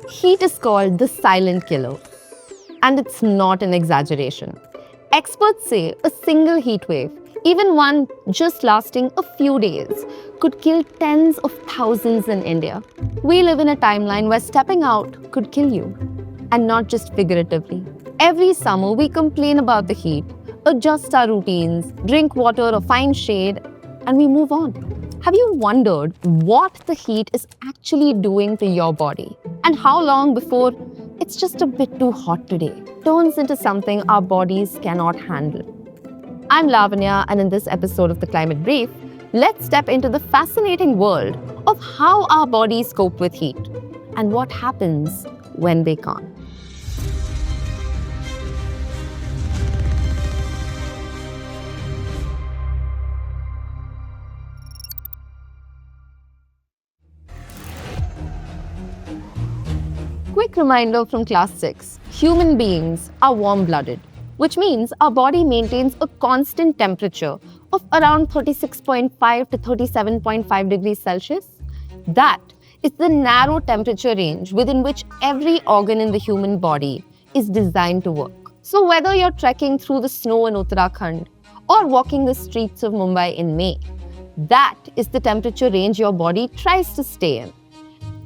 Heat is called the silent killer, and it's not an exaggeration. Experts say a single heat wave, even one just lasting a few days, could kill tens of thousands in India. We live in a timeline where stepping out could kill you, and not just figuratively. Every summer, we complain about the heat, adjust our routines, drink water or find shade, and we move on. Have you wondered what the heat is actually doing to your body? And how long before it's just a bit too hot today turns into something our bodies cannot handle? I'm Lavanya, and in this episode of The Climate Brief, let's step into the fascinating world of how our bodies cope with heat and what happens when they can't. Quick reminder from class 6, human beings are warm-blooded, which means our body maintains a constant temperature of around 36.5 to 37.5 degrees Celsius. That is the narrow temperature range within which every organ in the human body is designed to work. So whether you're trekking through the snow in Uttarakhand or walking the streets of Mumbai in May, that is the temperature range your body tries to stay in.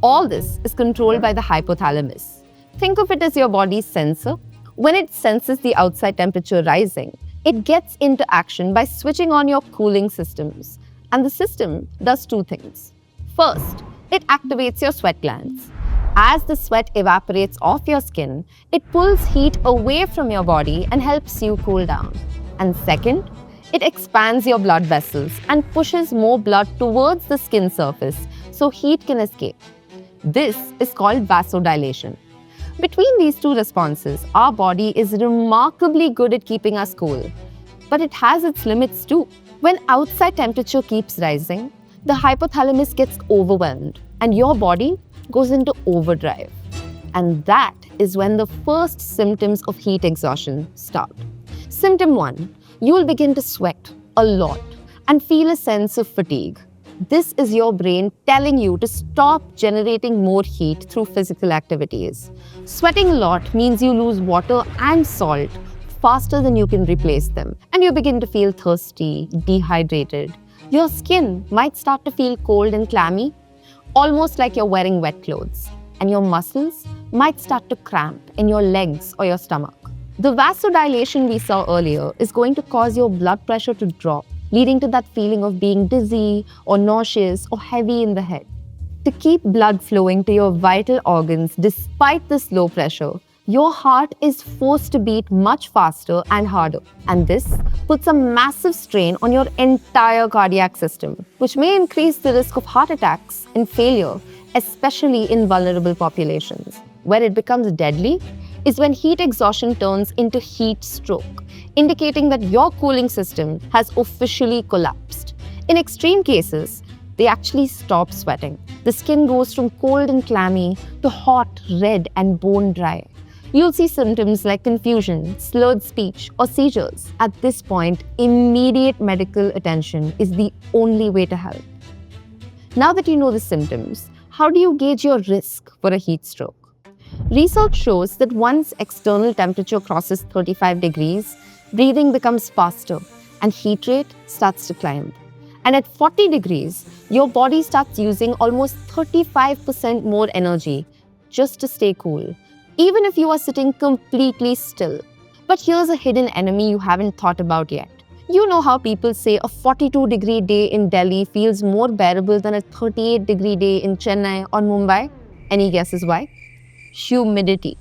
All this is controlled by the hypothalamus. Think of it as your body's sensor. When it senses the outside temperature rising, it gets into action by switching on your cooling systems. And the system does two things. First, it activates your sweat glands. As the sweat evaporates off your skin, it pulls heat away from your body and helps you cool down. And second, it expands your blood vessels and pushes more blood towards the skin surface so heat can escape. This is called vasodilation. Between these two responses, our body is remarkably good at keeping us cool. But it has its limits too. When outside temperature keeps rising, the hypothalamus gets overwhelmed and your body goes into overdrive. And that is when the first symptoms of heat exhaustion start. Symptom 1, you will begin to sweat a lot and feel a sense of fatigue. This is your brain telling you to stop generating more heat through physical activities. Sweating a lot means you lose water and salt faster than you can replace them, and you begin to feel thirsty, dehydrated. Your skin might start to feel cold and clammy, almost like you're wearing wet clothes, and your muscles might start to cramp in your legs or your stomach. The vasodilation we saw earlier is going to cause your blood pressure to drop, leading to that feeling of being dizzy or nauseous or heavy in the head. To keep blood flowing to your vital organs despite this low pressure, your heart is forced to beat much faster and harder. And this puts a massive strain on your entire cardiac system, which may increase the risk of heart attacks and failure, especially in vulnerable populations. Where it becomes deadly is when heat exhaustion turns into heat stroke, indicating that your cooling system has officially collapsed. In extreme cases, they actually stop sweating. The skin goes from cold and clammy to hot, red, and bone dry. You'll see symptoms like confusion, slurred speech, or seizures. At this point, immediate medical attention is the only way to help. Now that you know the symptoms, how do you gauge your risk for a heat stroke? Research shows that once external temperature crosses 35 degrees, breathing becomes faster and heat rate starts to climb. And at 40 degrees, your body starts using almost 35% more energy just to stay cool, even if you are sitting completely still. But here's a hidden enemy you haven't thought about yet. You know how people say a 42-degree day in Delhi feels more bearable than a 38-degree day in Chennai or Mumbai? Any guesses why? Humidity.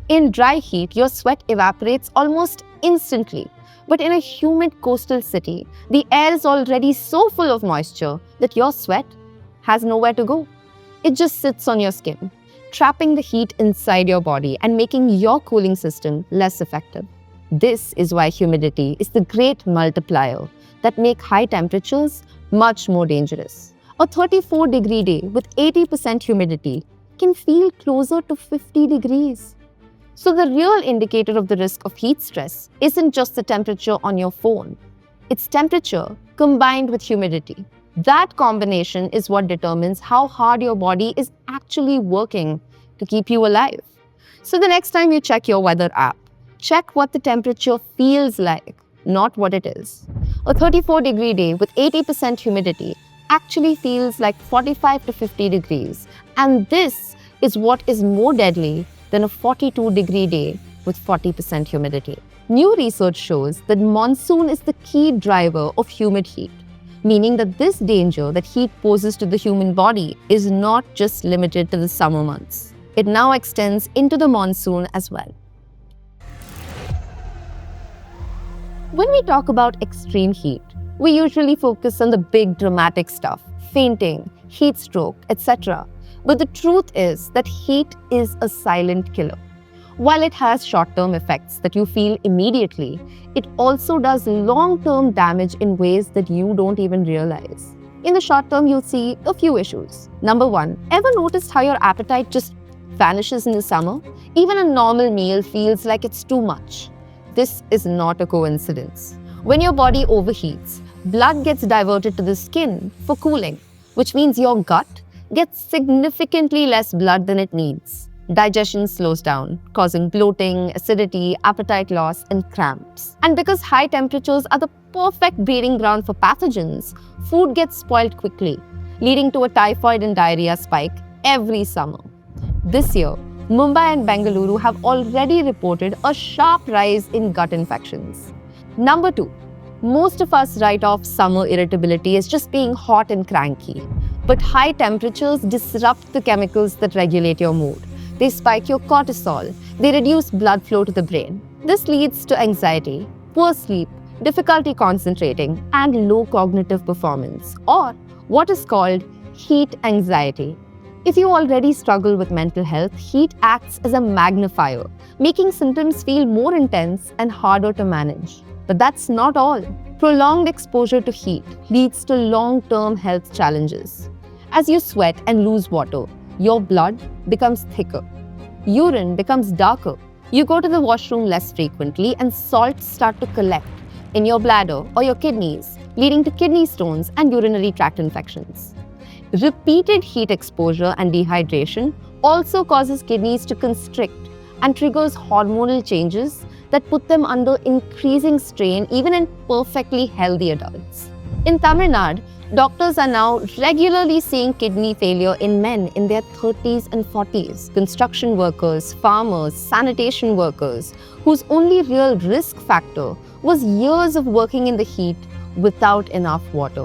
In dry heat, your sweat evaporates almost instantly. But in a humid coastal city, the air is already so full of moisture that your sweat has nowhere to go. It just sits on your skin, trapping the heat inside your body and making your cooling system less effective. This is why humidity is the great multiplier that makes high temperatures much more dangerous. A 34-degree day with 80% humidity can feel closer to 50 degrees. So the real indicator of the risk of heat stress isn't just the temperature on your phone. It's temperature combined with humidity. That combination is what determines how hard your body is actually working to keep you alive. So the next time you check your weather app, check what the temperature feels like, not what it is. A 34-degree day with 80% humidity actually feels like 45 to 50 degrees. And this is what is more deadly than a 42-degree day with 40% humidity. New research shows that monsoon is the key driver of humid heat, meaning that this danger that heat poses to the human body is not just limited to the summer months. It now extends into the monsoon as well. When we talk about extreme heat, we usually focus on the big dramatic stuff, fainting, heat stroke, etc. But the truth is that heat is a silent killer. While it has short-term effects that you feel immediately, it also does long-term damage in ways that you don't even realize. In the short term, you'll see a few issues. Number one, ever noticed how your appetite just vanishes in the summer? Even a normal meal feels like it's too much. This is not a coincidence. When your body overheats, blood gets diverted to the skin for cooling, which means your gut gets significantly less blood than it needs. Digestion slows down, causing bloating, acidity, appetite loss, and cramps. And because high temperatures are the perfect breeding ground for pathogens, food gets spoiled quickly, leading to a typhoid and diarrhea spike every summer. This year, Mumbai and Bengaluru have already reported a sharp rise in gut infections. Number two, most of us write off summer irritability as just being hot and cranky. But high temperatures disrupt the chemicals that regulate your mood. They spike your cortisol. They reduce blood flow to the brain. This leads to anxiety, poor sleep, difficulty concentrating, and low cognitive performance, or what is called heat anxiety. If you already struggle with mental health, heat acts as a magnifier, making symptoms feel more intense and harder to manage. But that's not all. Prolonged exposure to heat leads to long-term health challenges. As you sweat and lose water, your blood becomes thicker. Urine becomes darker. You go to the washroom less frequently, and salts start to collect in your bladder or your kidneys, leading to kidney stones and urinary tract infections. Repeated heat exposure and dehydration also causes kidneys to constrict and triggers hormonal changes that put them under increasing strain even in perfectly healthy adults. In Tamil Nadu, doctors are now regularly seeing kidney failure in men in their 30s and 40s, construction workers, farmers, sanitation workers, whose only real risk factor was years of working in the heat without enough water.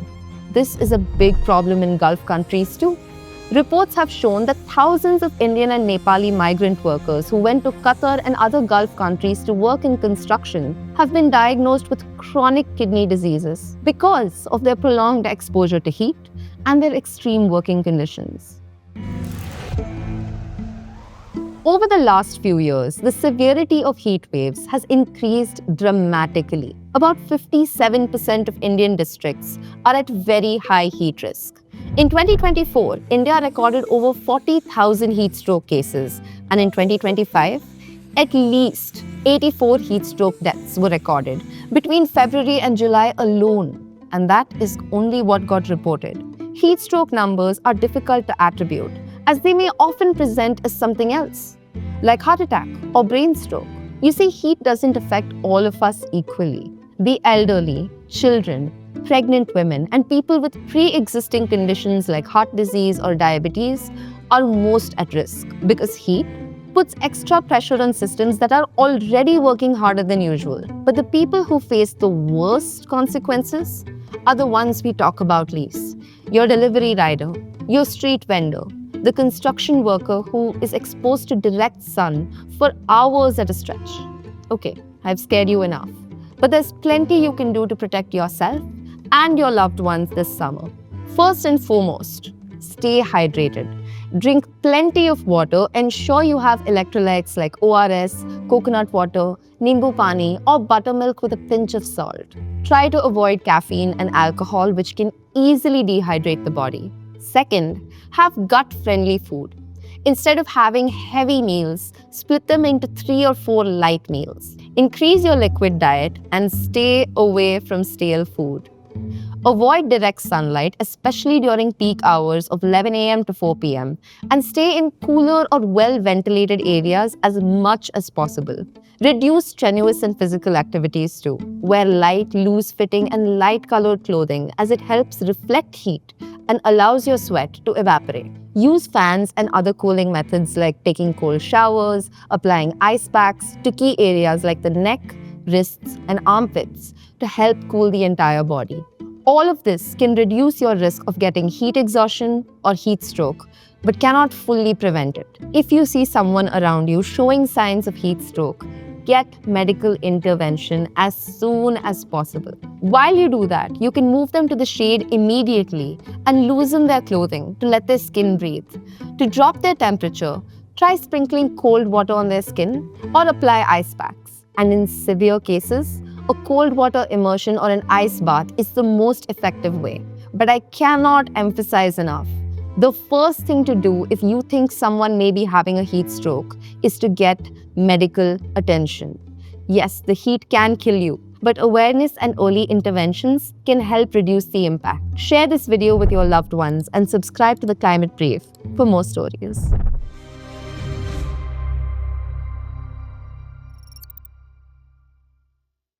This is a big problem in Gulf countries too. Reports have shown that thousands of Indian and Nepali migrant workers who went to Qatar and other Gulf countries to work in construction have been diagnosed with chronic kidney diseases because of their prolonged exposure to heat and their extreme working conditions. Over the last few years, the severity of heat waves has increased dramatically. About 57% of Indian districts are at very high heat risk. In 2024, India recorded over 40,000 heat stroke cases, and in 2025, at least 84 heat stroke deaths were recorded between February and July alone, and that is only what got reported. Heat stroke numbers are difficult to attribute, as they may often present as something else, like heart attack or brain stroke. You see, heat doesn't affect all of us equally. The elderly, children, pregnant women, and people with pre-existing conditions like heart disease or diabetes are most at risk because heat puts extra pressure on systems that are already working harder than usual. But the people who face the worst consequences are the ones we talk about least. Your delivery rider, your street vendor, the construction worker who is exposed to direct sun for hours at a stretch. Okay, I've scared you enough. But there's plenty you can do to protect yourself and your loved ones this summer. First and foremost, stay hydrated. Drink plenty of water. Ensure you have electrolytes like ORS, coconut water, nimbu pani, or buttermilk with a pinch of salt. Try to avoid caffeine and alcohol, which can easily dehydrate the body. Second, have gut-friendly food. Instead of having heavy meals, split them into 3 or 4 light meals. Increase your liquid diet and stay away from stale food. Avoid direct sunlight, especially during peak hours of 11 a.m. to 4 p.m., and stay in cooler or well-ventilated areas as much as possible. Reduce strenuous and physical activities too. Wear light, loose-fitting and light-colored clothing as it helps reflect heat and allows your sweat to evaporate. Use fans and other cooling methods like taking cold showers, applying ice packs to key areas like the neck, wrists, and armpits to help cool the entire body. All of this can reduce your risk of getting heat exhaustion or heat stroke, but cannot fully prevent it. If you see someone around you showing signs of heat stroke, get medical intervention as soon as possible. While you do that, you can move them to the shade immediately and loosen their clothing to let their skin breathe. To drop their temperature, try sprinkling cold water on their skin or apply ice packs. And in severe cases, a cold water immersion or an ice bath is the most effective way. But I cannot emphasize enough, the first thing to do if you think someone may be having a heat stroke is to get medical attention. Yes, the heat can kill you, but awareness and early interventions can help reduce the impact. Share this video with your loved ones and subscribe to the Climate Brief for more stories.